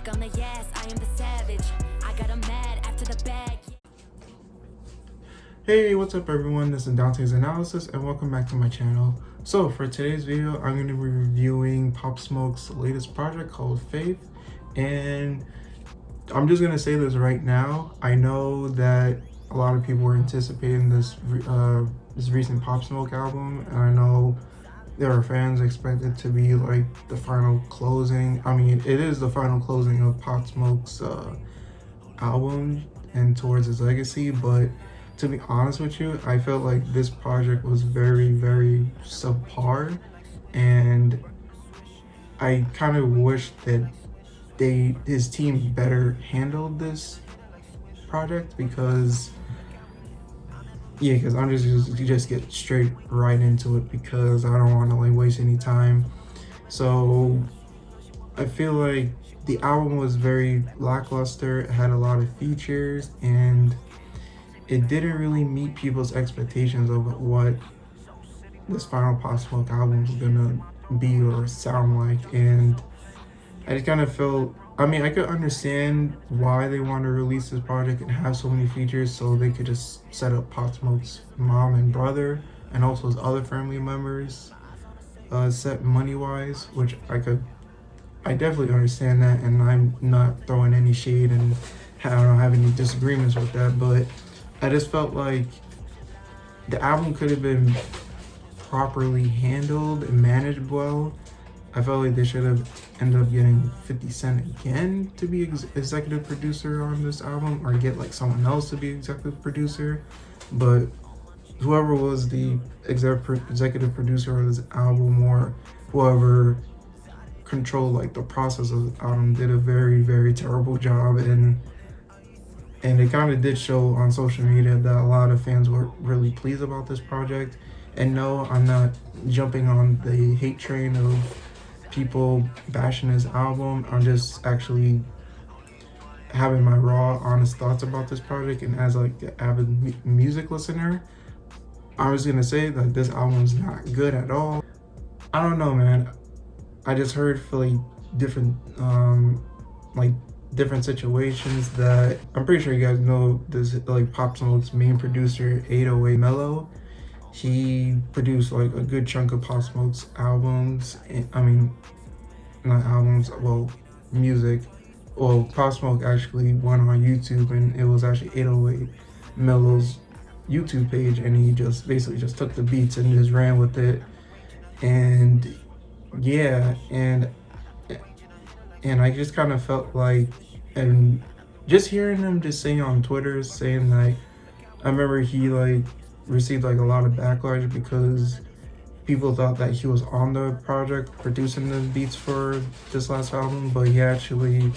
back on the yes, I am the savage. I got 'em mad after the bag. Hey, what's up everyone? This is Dante's Analysis and welcome back to my channel. So for today's video, I'm going to be reviewing Pop Smoke's latest project called Faith. And I'm just going to say this right now. I know that a lot of people were anticipating this recent Pop Smoke album, and I know there are fans expected to be like the final closing. I mean, it is the final closing of Pop Smoke's album and towards his legacy, but to be honest with you, I felt like this project was very, very subpar, and I kind of wish that his team better handled this project because I'm just get straight right into it because I don't want to like waste any time. So I feel like the album was very lackluster. It had a lot of features and it didn't really meet people's expectations of what this final Pop Smoke album is gonna be or sound like. And I just kind of felt, I mean, I could understand why they want to release this project and have so many features so they could just set up Pop Smoke's mom and brother and also his other family members set money-wise, which I definitely understand that, and I'm not throwing any shade and I don't have any disagreements with that, but I just felt like the album could have been properly handled and managed well. I felt like they should have ended up getting 50 Cent again to be executive producer on this album, or get like someone else to be executive producer. But whoever was the executive producer of this album, or whoever controlled like the process of the album, did a very, very terrible job. And it kind of did show on social media that a lot of fans were really pleased about this project. And no, I'm not jumping on the hate train of people bashing this album. I'm just actually having my raw, honest thoughts about this project. And as like the avid music listener, I was gonna say that this album's not good at all. I don't know, man. I just heard for like different different situations that I'm pretty sure you guys know this, like Pop Smoke's main producer 808 Mello. He produced like a good chunk of Pop Smoke's albums. I mean, not albums, well, music. Well, Pop Smoke actually went on YouTube, and it was actually 808 Mello's YouTube page, and he just basically just took the beats and just ran with it. And yeah, and I just kind of felt like, and just hearing him just saying on Twitter, saying like, I remember he like received like a lot of backlash because people thought that he was on the project producing the beats for this last album, but he actually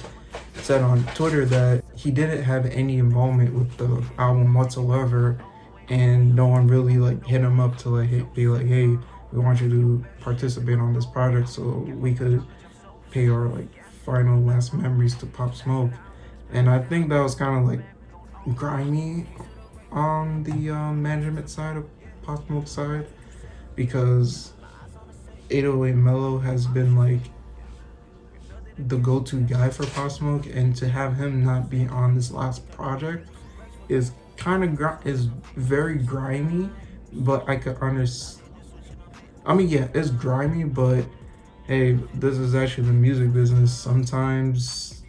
said on Twitter that he didn't have any involvement with the album whatsoever, and no one really like hit him up to like be like, hey, we want you to participate on this project so we could pay our like final last memories to Pop Smoke. And I think that was kind of like grimy on the management side of Pop Smoke's side, because 808 Mello has been like the go-to guy for Pop Smoke, and to have him not be on this last project is kind of is very grimy. But I could understand. I mean, yeah, it's grimy, but hey, this is actually the music business. Sometimes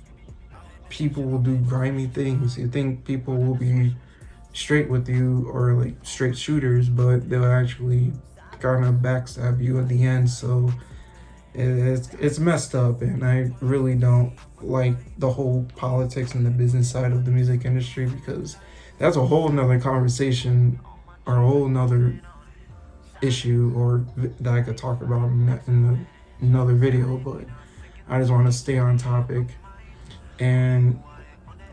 people will do grimy things. You think people will be straight with you or like straight shooters, but they'll actually kind of backstab you at the end. So it's messed up, and I really don't like the whole politics and the business side of the music industry, because that's a whole nother conversation or a whole nother issue or that I could talk about in another video, but I just want to stay on topic. And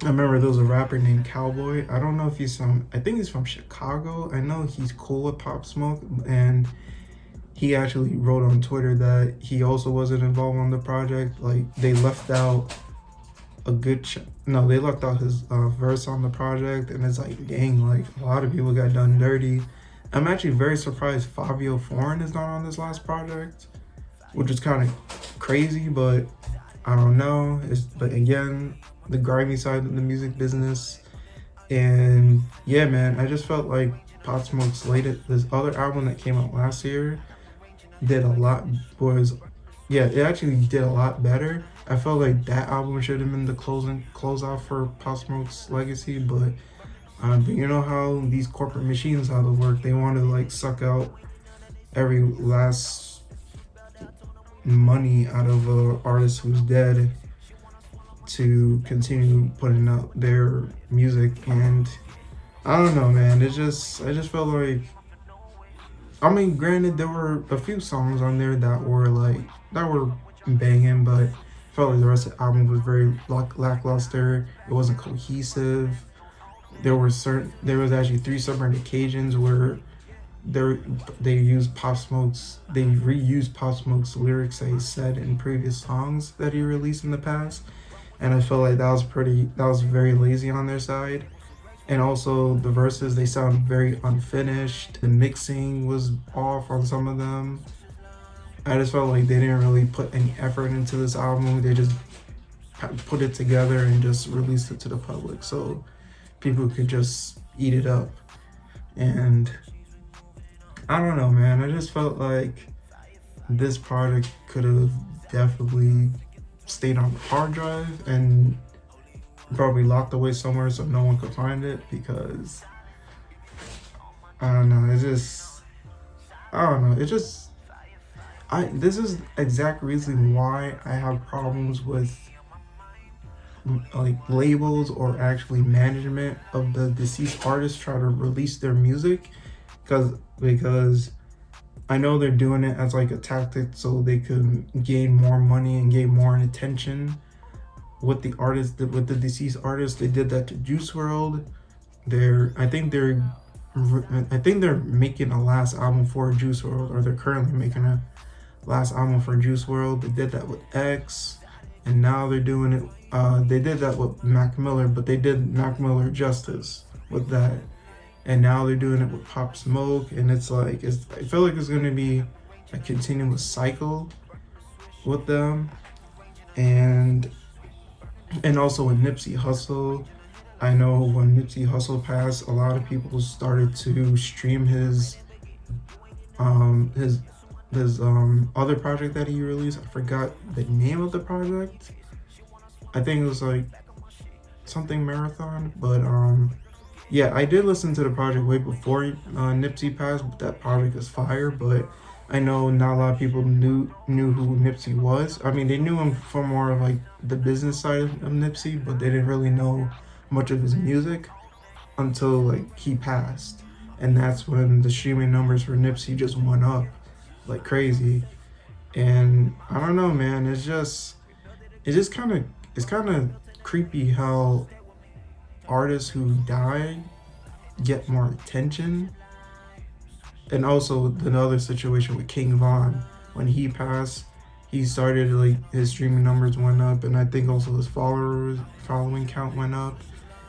I remember there was a rapper named Cowboy. I don't know if he's I think he's from Chicago. I know he's cool with Pop Smoke, and he actually wrote on Twitter that he also wasn't involved on the project. Like, they left out they left out his verse on the project, and it's like, dang, like a lot of people got done dirty. I'm actually very surprised Fabio Foreign is not on this last project, which is kind of crazy, but I don't know. But again, the grimy side of the music business. And yeah, man, I just felt like Pop Smoke's latest, this other album that came out last year, did a lot. Was Yeah, it actually did a lot better. I felt like that album should have been the close out for Pop Smoke's legacy, but you know how these corporate machines how they work. They want to like suck out every last money out of a artist who's dead to continue putting out their music. And I don't know, man. I just felt like, I mean, granted, there were a few songs on there that were banging, but I felt like the rest of the album was very lackluster. It wasn't cohesive. There was actually three separate occasions where they they reused Pop Smoke's lyrics that he said in previous songs that he released in the past, and I felt like that was very lazy on their side. And also the verses, they sound very unfinished. The mixing was off on some of them. I just felt like they didn't really put any effort into this album. They just put it together and just released it to the public so people could just eat it up. And I don't know, man. I just felt like this project could have definitely stayed on the hard drive and probably locked away somewhere so no one could find it, because I don't know. I don't know. This is exact reason why I have problems with like labels or actually management of the deceased artists try to release their music, because I know they're doing it as like a tactic so they can gain more money and gain more attention with the deceased artists. They did that to Juice World. I think they're making a last album for Juice World, or they're currently making a last album for Juice World. They did that with X, and now they're doing it. They did that with Mac Miller, but they did Mac Miller justice with that, and now they're doing it with Pop Smoke. And it's like I feel like it's gonna be a continuous cycle with them, and also with Nipsey Hussle. I know when Nipsey Hussle passed, a lot of people started to stream his other project that he released. I forgot the name of the project. I think it was like something Marathon, but yeah, I did listen to the project way before Nipsey passed. That project is fire, but I know not a lot of people knew who Nipsey was. I mean, they knew him from more of like the business side of Nipsey, but they didn't really know much of his music until like he passed, and that's when the streaming numbers for Nipsey just went up like crazy. And I don't know, man. It's kind of creepy how artists who die get more attention. And also the other situation with King Von, when he passed, he started like his streaming numbers went up, and I think also his following count went up.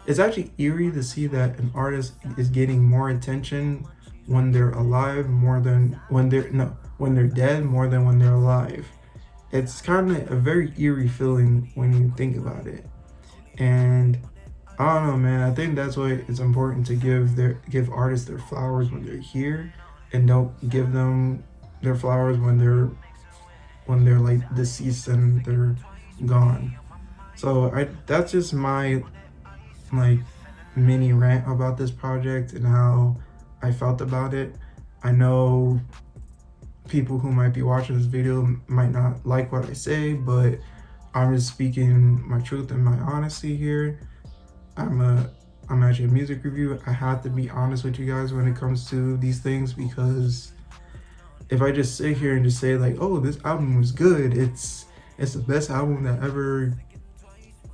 It's actually eerie to see that an artist is getting more attention when they're alive more than when they're dead more than when they're alive. It's kind of a very eerie feeling when you think about it. And I don't know, man. I think that's why it's important to give artists their flowers when they're here, and don't give them their flowers when they're like deceased and they're gone. So that's just my like mini rant about this project and how I felt about it. I know people who might be watching this video might not like what I say, but I'm just speaking my truth and my honesty here. I'm actually a music reviewer. I have to be honest with you guys when it comes to these things, because if I just sit here and just say like, oh, this album was good, it's the best album that ever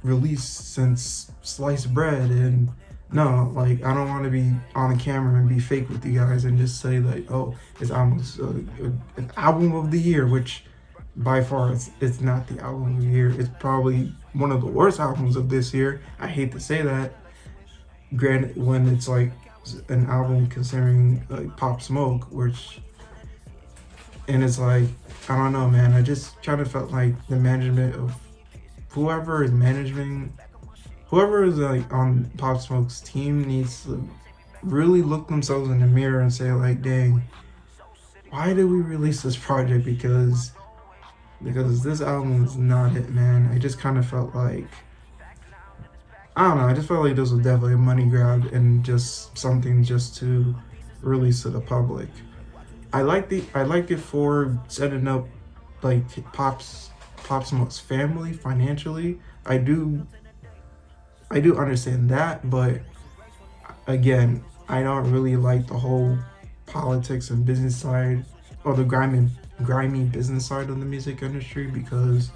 released since sliced bread, and no, like I don't want to be on the camera and be fake with you guys and just say like, oh, it's almost an album of the year, which by far it's not the album of the year. It's probably one of the worst albums of this year. I hate to say that. Granted, when it's like an album considering like Pop Smoke, and it's like, I don't know, man. I just kind of felt like the management of whoever is managing, whoever is like on Pop Smoke's team needs to really look themselves in the mirror and say like, dang, why did we release this project? Because this album is not it, man. I just kind of felt like, I don't know, I just felt like this was definitely a money grab and just something just to release to the public. I like it for setting up like Pop Smoke's family financially. I do understand that, but again, I don't really like the whole politics and business side, or the grimy business side of the music industry, because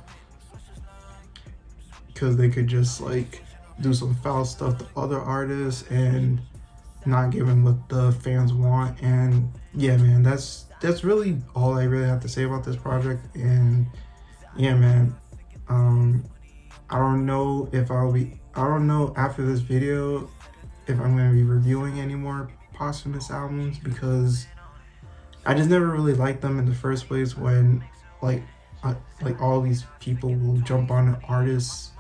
they could just like do some foul stuff to other artists and not giving what the fans want. And yeah, man, that's really all I really have to say about this project. And yeah, man, I don't know after this video if I'm going to be reviewing any more posthumous albums, because I just never really liked them in the first place. When like all these people will jump on an artist's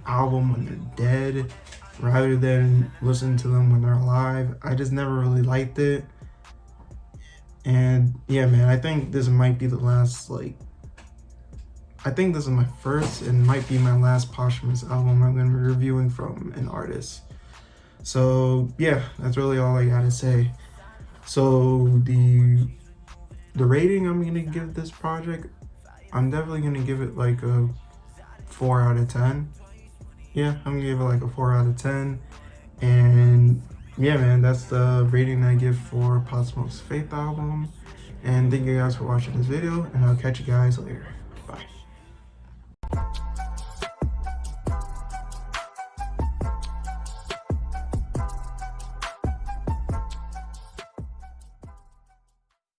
album when they're dead rather than listen to them when they're alive. I just never really liked it. And yeah, man, I think this might be the last, I think this is my first and might be my last posthumous album I'm going to be reviewing from an artist. So yeah, that's really all I gotta say. So the rating I'm gonna give this project, I'm definitely gonna give it like a 4 out of 10. Yeah, I'm gonna give it like a 4 out of 10. And yeah, man, that's the rating I give for Pop Smoke's Faith album. And thank you guys for watching this video, and I'll catch you guys later. Bye.